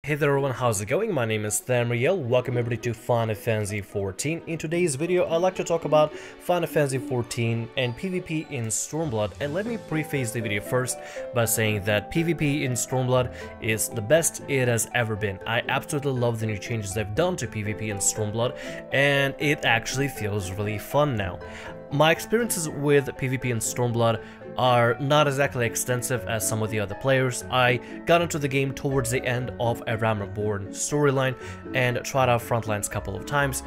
Hey there everyone, how's it going? My name is Thamriyell. Welcome everybody to Final Fantasy XIV. In today's video, I'd like to talk about Final Fantasy XIV and PvP in Stormblood. And let me preface the video first by saying that PvP in Stormblood is the best it has ever been. I absolutely love the new changes they've done to PvP in Stormblood, and it actually feels really fun now. My experiences with PvP in Stormblood are not exactly extensive as some of the other players. I got into the game towards the end of a Reborn storyline and tried out Frontlines a couple of times,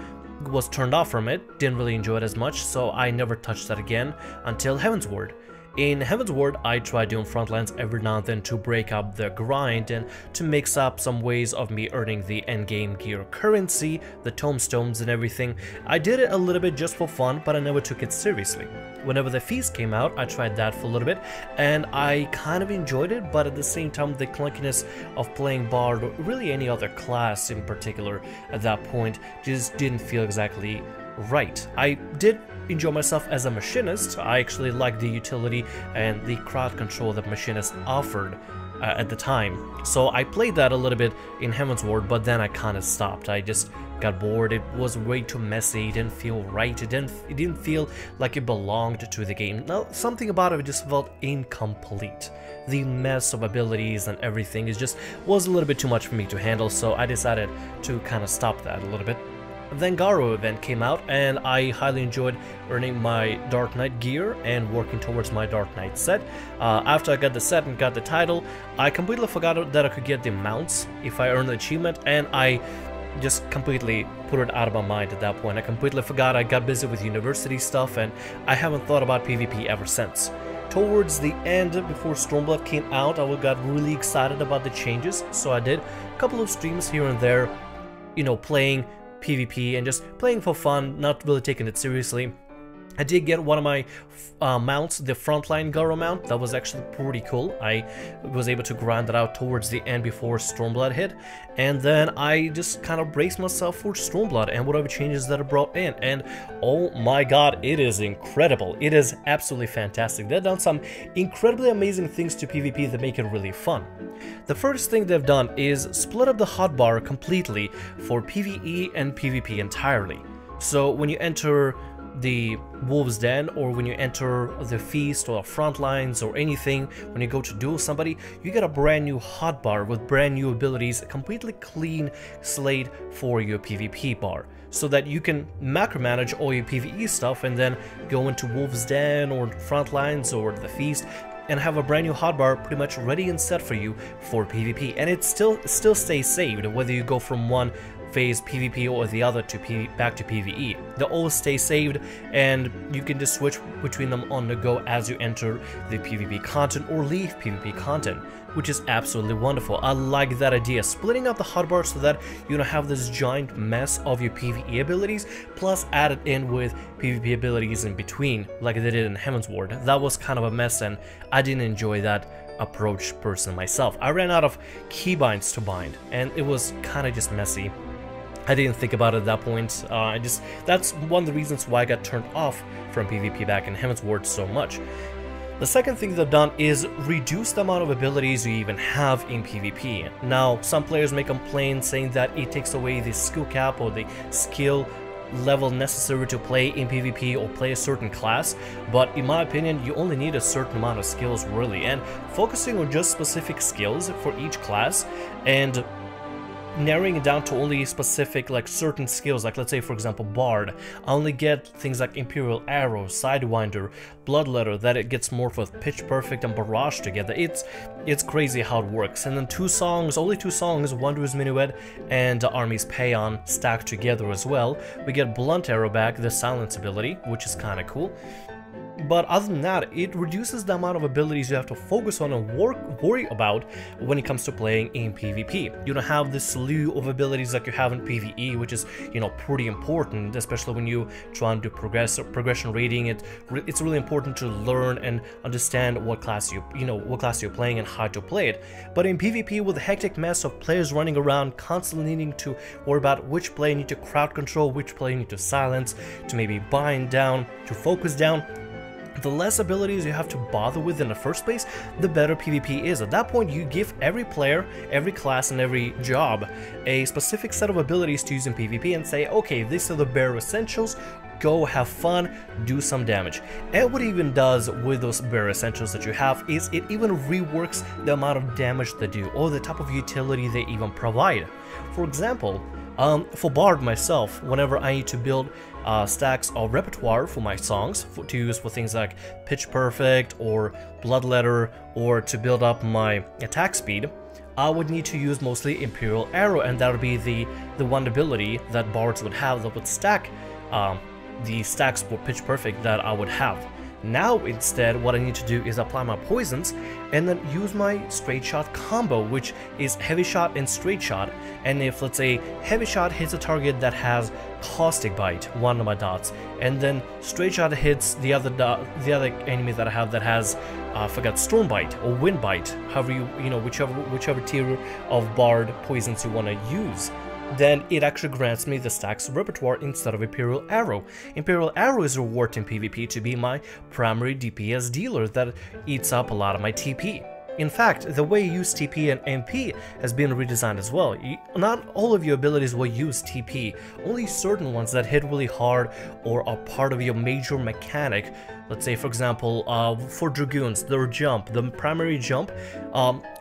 was turned off from it, didn't really enjoy it as much, so I never touched that again until Heavensward. In Heavensward, I try doing Frontlines every now and then to break up the grind and to mix up some ways of me earning the endgame gear currency, the tomestones and everything. I did it a little bit just for fun, but I never took it seriously. Whenever the feast came out, I tried that for a little bit, and I kind of enjoyed it, but at the same time, the clunkiness of playing Bard, or really any other class in particular at that point, just didn't feel exactly right. I did enjoy myself as a machinist. I actually liked the utility and the crowd control that machinist offered at the time. So I played that a little bit in Heavensward, but then I kind of stopped. I just got bored. It was way too messy. It didn't feel right. It didn't feel like it belonged to the game. Now, something about it just felt incomplete. The mess of abilities and everything was a little bit too much for me to handle, so I decided to kind of stop that a little bit. Then Garo event came out, and I highly enjoyed earning my Dark Knight gear and working towards my Dark Knight set. After I got the set and got the title, I completely forgot that I could get the mounts if I earned the achievement, and I just completely put it out of my mind at that point. I completely forgot. I got busy with university stuff, and I haven't thought about PvP ever since. Towards the end, before Stormblood came out, I got really excited about the changes, so I did a couple of streams here and there, you know, playing PvP and just playing for fun, not really taking it seriously. I did get one of my mounts, the Frontline Garo mount. That was actually pretty cool. I was able to grind it out towards the end before Stormblood hit, and then I just kind of braced myself for Stormblood and whatever changes that are brought in, and oh my god, it is incredible. It is absolutely fantastic. They've done some incredibly amazing things to PvP that make it really fun. The first thing they've done is split up the hotbar completely for PvE and PvP entirely. So when you enter the Wolves Den, or when you enter the Feast or Frontlines or anything, when you go to duel somebody, you get a brand new hotbar with brand new abilities, a completely clean slate for your PvP bar, so that you can macro manage all your PvE stuff and then go into Wolves Den or Frontlines or the Feast and have a brand new hotbar pretty much ready and set for you for PvP. And it still stays saved whether you go from one phase PvP or the other to back to PvE. They all stay saved, and you can just switch between them on the go as you enter the PvP content or leave PvP content, which is absolutely wonderful. I like that idea, splitting up the hotbar so that you don't have this giant mess of your PvE abilities, plus add it in with PvP abilities in between, like they did in Heavensward. That was kind of a mess, and I didn't enjoy that approach personally myself. I ran out of keybinds to bind, and it was kind of just messy. I didn't think about it at that point. That's one of the reasons why I got turned off from PvP back in Heavensward so much. The second thing they've done is reduce the amount of abilities you even have in PvP. Now, some players may complain saying that it takes away the skill cap or the skill level necessary to play in PvP or play a certain class, but in my opinion, you only need a certain amount of skills really, and focusing on just specific skills for each class and narrowing it down to only specific, like certain skills, like let's say for example Bard, I only get things like Imperial Arrow, Sidewinder, Bloodletter, that it gets morphed with Pitch Perfect and Barrage together. It's crazy how it works. And then only two songs, Wanderer's Minuet and Army's Paean stacked together as well. We get Blunt Arrow back, the Silence ability, which is kind of cool. But other than that, it reduces the amount of abilities you have to focus on and worry about when it comes to playing in PvP. You don't have this slew of abilities like you have in PvE, which is, you know, pretty important, especially when you try and do progression rating. It's really important to learn and understand what class you're playing and how to play it. But in PvP, with the hectic mess of players running around, constantly needing to worry about which player you need to crowd control, which player you need to silence, to maybe bind down, to focus down, the less abilities you have to bother with in the first place, the better PvP is. At that point, you give every player, every class, and every job a specific set of abilities to use in PvP and say, okay, these are the bare essentials, go have fun, do some damage. And what it even does with those bare essentials that you have is it even reworks the amount of damage they do, or the type of utility they even provide. For example, for Bard myself, whenever I need to build stacks of repertoire for my songs to use for things like Pitch Perfect or Bloodletter, or to build up my attack speed, I would need to use mostly Imperial Arrow, and that would be the one ability that Bards would have that would stack the stacks for Pitch Perfect that I would have. Now instead, what I need to do is apply my poisons and then use my straight shot combo, which is heavy shot and straight shot. And if, let's say, heavy shot hits a target that has caustic bite, one of my dots, and then straight shot hits the other enemy that I have that has I forgot, storm bite or wind bite, however whichever tier of Bard poisons you want to use, then it actually grants me the stacks of repertoire instead of Imperial Arrow. Imperial Arrow is rewarded in PvP to be my primary DPS dealer that eats up a lot of my TP. In fact, the way you use TP and MP has been redesigned as well. Not all of your abilities will use TP, only certain ones that hit really hard or are part of your major mechanic. Let's say, for example, for Dragoons, their jump, the primary jump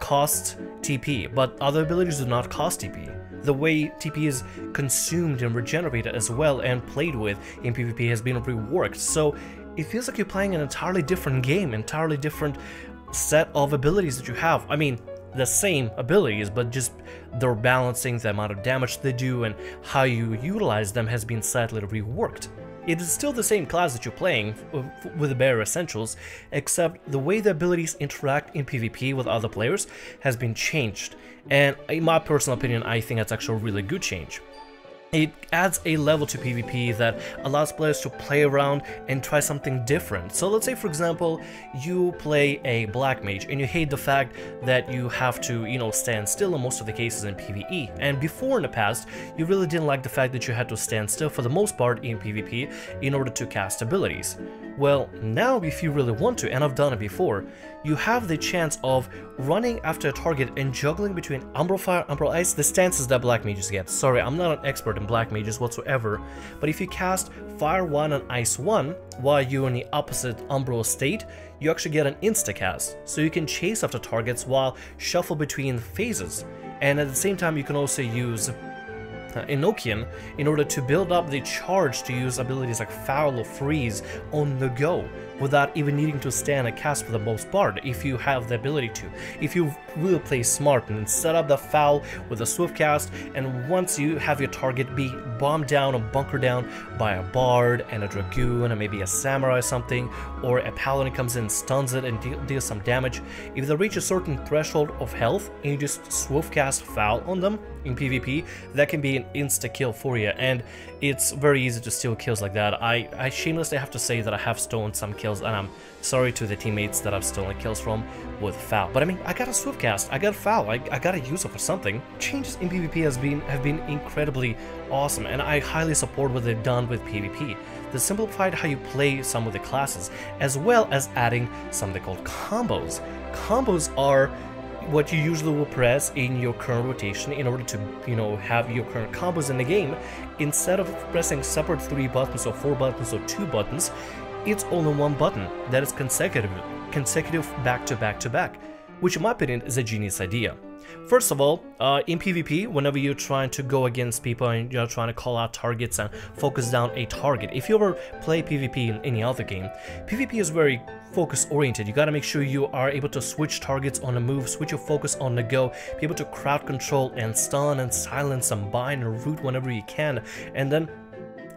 costs TP, but other abilities do not cost TP. The way TP is consumed and regenerated as well and played with in PvP has been reworked, so it feels like you're playing an entirely different game, entirely different set of abilities that you have. I mean, the same abilities, but just they're balancing the amount of damage they do, and how you utilize them has been slightly reworked. It is still the same class that you're playing with the bare essentials, except the way the abilities interact in PvP with other players has been changed, and in my personal opinion, I think that's actually a really good change. It adds a level to PvP that allows players to play around and try something different. So let's say, for example, you play a Black Mage and you hate the fact that you have to, stand still in most of the cases in PvE. And before in the past, you really didn't like the fact that you had to stand still for the most part in PvP in order to cast abilities. Well, now if you really want to, and I've done it before, you have the chance of running after a target and juggling between Umbral Fire, Umbral Ice, the stances that Black Mages get. Sorry, I'm not an expert in Black Mages whatsoever, but if you cast Fire 1 and Ice 1 while you're in the opposite Umbral state, you actually get an insta-cast, so you can chase after targets while shuffle between phases. And at the same time, you can also use Enochian in order to build up the charge to use abilities like Foul or Freeze on the go, without even needing to stand a cast for the most part, if you have the ability to. If you really play smart and set up the Foul with a swift cast, and once you have your target be bombed down or bunkered down by a Bard and a Dragoon and maybe a Samurai or something, or a Paladin comes in, stuns it, and deals some damage, if they reach a certain threshold of health and you just swift cast Foul on them in PvP, that can be an insta-kill for you, and it's very easy to steal kills like that. I shamelessly have to say that I have stolen some kills, and I'm sorry to the teammates that I've stolen kills from with Foul. But I mean, I got a swift cast, I got Foul, I gotta use it for something. Changes in PvP have been incredibly awesome, and I highly support what they've done with PvP. They simplified how you play some of the classes, as well as adding something called combos. Combos are what you usually will press in your current rotation in order to, have your current combos in the game. Instead of pressing separate 3 buttons or 4 buttons or 2 buttons, it's only one button that is consecutive back to back to back, which in my opinion is a genius idea. First of all, in PvP, whenever you're trying to go against people and you're trying to call out targets and focus down a target, if you ever play PvP in any other game, PvP is very focus oriented. You gotta make sure you are able to switch targets on the move, switch your focus on the go, be able to crowd control and stun and silence and bind and root whenever you can, and then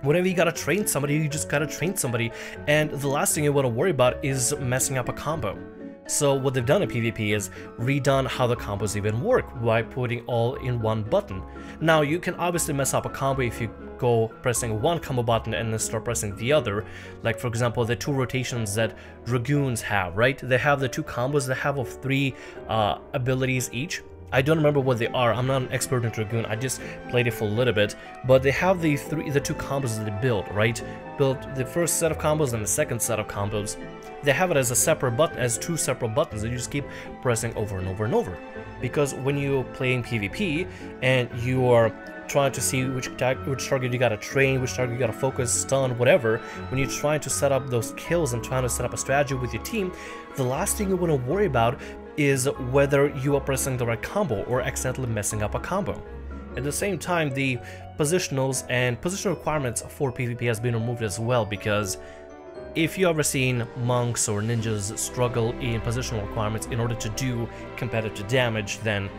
whenever you gotta train somebody, you just gotta train somebody, and the last thing you want to worry about is messing up a combo. So what they've done in PvP is redone how the combos even work by putting all in one button. Now you can obviously mess up a combo if you go pressing one combo button and then start pressing the other. Like for example, the 2 rotations that Dragoons have, right? They have the 2 combos they have of 3 abilities each. I don't remember what they are. I'm not an expert in Dragoon. I just played it for a little bit. But they have the two combos that they build, right? Build the first set of combos and the second set of combos. They have it as a separate button, as two separate buttons that you just keep pressing over and over and over. Because when you're playing PvP and you are trying to see which target you gotta train, which target you gotta focus, stun, whatever, when you're trying to set up those kills and trying to set up a strategy with your team, the last thing you want to worry about is whether you are pressing the right combo or accidentally messing up a combo. At the same time, the positionals and positional requirements for PvP has been removed as well, because if you ever seen monks or ninjas struggle in positional requirements in order to do competitive damage, then,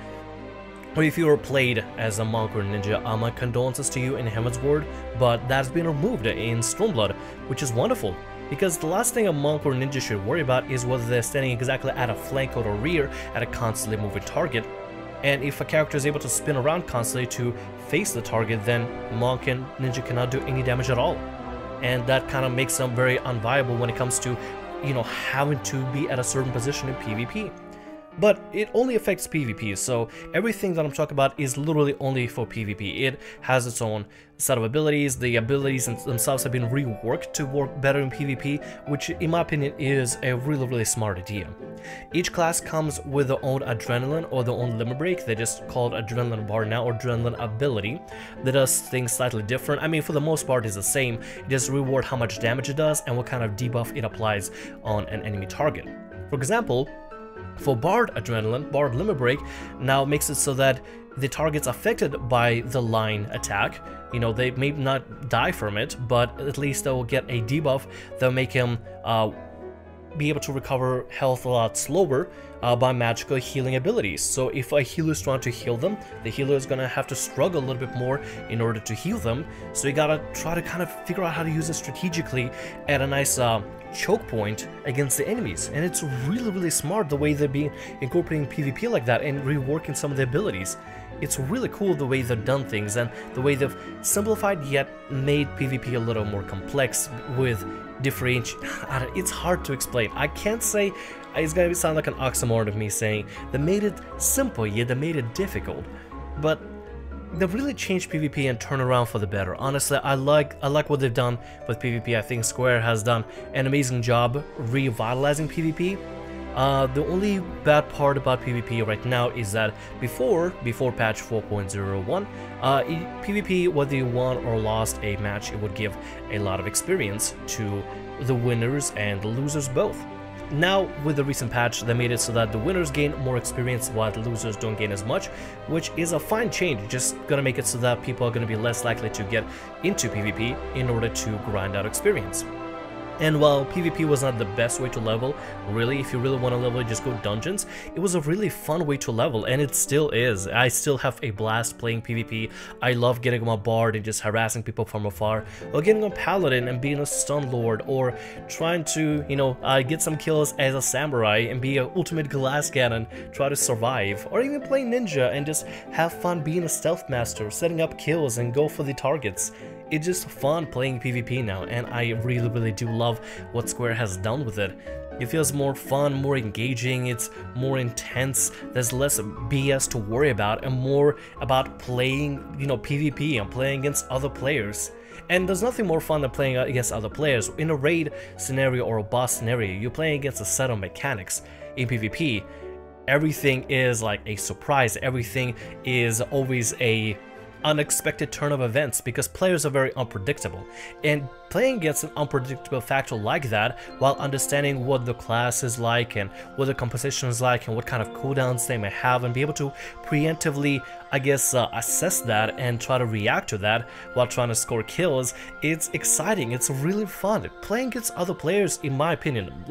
or if you were played as a monk or ninja, my condolences to you in Heavensward, but that's been removed in Stormblood, which is wonderful. Because the last thing a monk or ninja should worry about is whether they're standing exactly at a flank or a rear at a constantly moving target. And if a character is able to spin around constantly to face the target, then monk and ninja cannot do any damage at all. And that kind of makes them very unviable when it comes to, having to be at a certain position in PvP. But it only affects PvP, so everything that I'm talking about is literally only for PvP. It has its own set of abilities. The abilities themselves have been reworked to work better in PvP, which in my opinion is a really smart idea. Each class comes with their own adrenaline or their own limit break. They just call it adrenaline bar now, or adrenaline ability, that does things slightly different. I mean, for the most part it's the same. It just reward how much damage it does and what kind of debuff it applies on an enemy target. For example, for Bard Adrenaline, Bard Limit Break now makes it so that the targets affected by the line attack, they may not die from it, but at least they will get a debuff that will make him be able to recover health a lot slower by magical healing abilities. So if a healer is trying to heal them, the healer is gonna have to struggle a little bit more in order to heal them. So you gotta try to kind of figure out how to use it strategically at a nice choke point against the enemies. And it's really smart the way they're being incorporating PvP like that and reworking some of the abilities. It's really cool the way they've done things and the way they've simplified yet made PvP a little more complex with it's hard to explain. I can't say, it's gonna sound like an oxymoron of me saying they made it simple yet they made it difficult, but they've really changed PvP and turned around for the better. Honestly, I like what they've done with PvP. I think Square has done an amazing job revitalizing PvP. The only bad part about PvP right now is that before patch 4.01, PvP, whether you won or lost a match, it would give a lot of experience to the winners and the losers both. Now, with the recent patch, they made it so that the winners gain more experience while the losers don't gain as much, which is a fine change. Just gonna make it so that people are gonna be less likely to get into PvP in order to grind out experience. And while PvP was not the best way to level, really, if you really want to level, just go dungeons, it was a really fun way to level, and it still is. I still have a blast playing PvP. I love getting on my bard and just harassing people from afar, or getting on paladin and being a stun lord, or trying to, get some kills as a samurai and be an ultimate glass cannon, try to survive, or even play ninja and just have fun being a stealth master, setting up kills and go for the targets. It's just fun playing PvP now, and I really do love what Square has done with it. It feels more fun, more engaging, it's more intense, there's less BS to worry about, and more about playing, PvP and playing against other players. And there's nothing more fun than playing against other players. In a raid scenario or a boss scenario, you're playing against a set of mechanics. In PvP, everything is like a surprise, everything is always a unexpected turn of events, because players are very unpredictable, and playing against an unpredictable factor like that while understanding what the class is like and what the composition is like and what kind of cooldowns they may have, and be able to preemptively, assess that and try to react to that while trying to score kills, it's exciting, it's really fun. Playing against other players, in my opinion,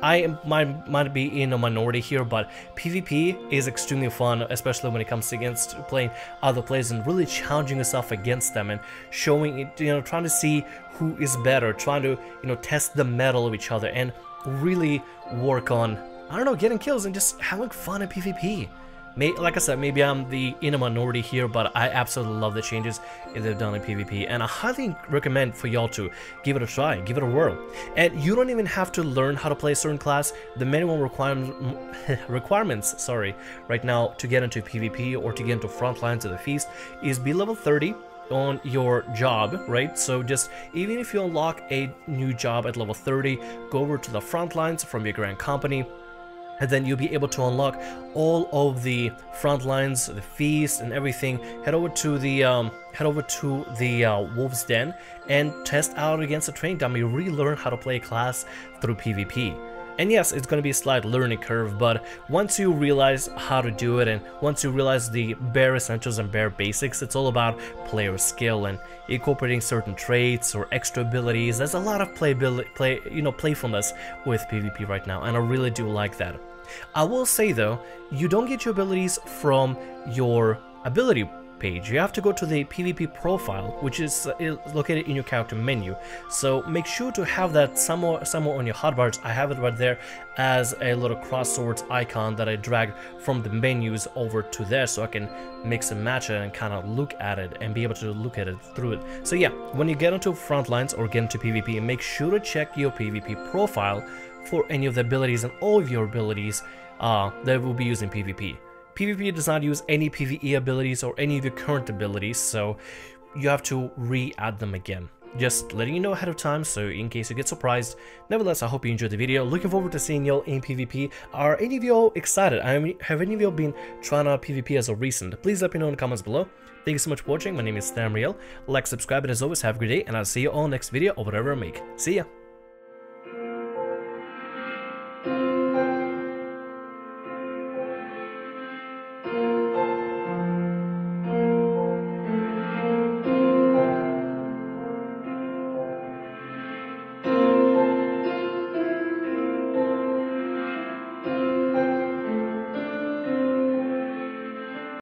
I might be in a minority here, but PvP is extremely fun, especially when it comes against playing other players and really challenging yourself against them and showing it, trying to see who is better, trying to, test the mettle of each other and really work on, getting kills and just having fun at PvP. Like I said, maybe I'm in a minority here, but I absolutely love the changes they've done in PvP, and I highly recommend for y'all to give it a try, give it a whirl. And you don't even have to learn how to play a certain class. The minimum requirements, right now to get into PvP or to get into Frontlines of the Feast is be level 30 on your job, right? So just even if you unlock a new job at level 30, go over to the Frontlines from your grand company, and then you'll be able to unlock all of the front lines, the feast, and everything. Head over to the Wolf's Den and test out against the training dummy. Relearn how to play a class through PvP. And yes, it's going to be a slight learning curve, but once you realize how to do it, and once you realize the bare essentials and bare basics, it's all about player skill and incorporating certain traits or extra abilities. There's a lot of playfulness with PvP right now, and I really do like that. I will say though, you don't get your abilities from your ability page. You have to go to the PvP profile, which is located in your character menu. So make sure to have that somewhere on your hotbars. I have it right there as a little cross swords icon that I dragged from the menus over to there, so I can mix and match it and kind of look at it and be able to look at it through it. So yeah, when you get into Frontlines or get into PvP, make sure to check your PvP profile for any of the abilities and all of your abilities that will be used in PvP. PvP does not use any PvE abilities or any of your current abilities, so you have to re-add them again. Just letting you know ahead of time, so in case you get surprised. Nevertheless, I hope you enjoyed the video. Looking forward to seeing y'all in PvP. Are any of y'all excited? Have any of y'all been trying out PvP as of recent? Please let me know in the comments below. Thank you so much for watching. My name is Thamriyell. Like, subscribe, and as always, have a good day, and I'll see you all next video or whatever I make. See ya!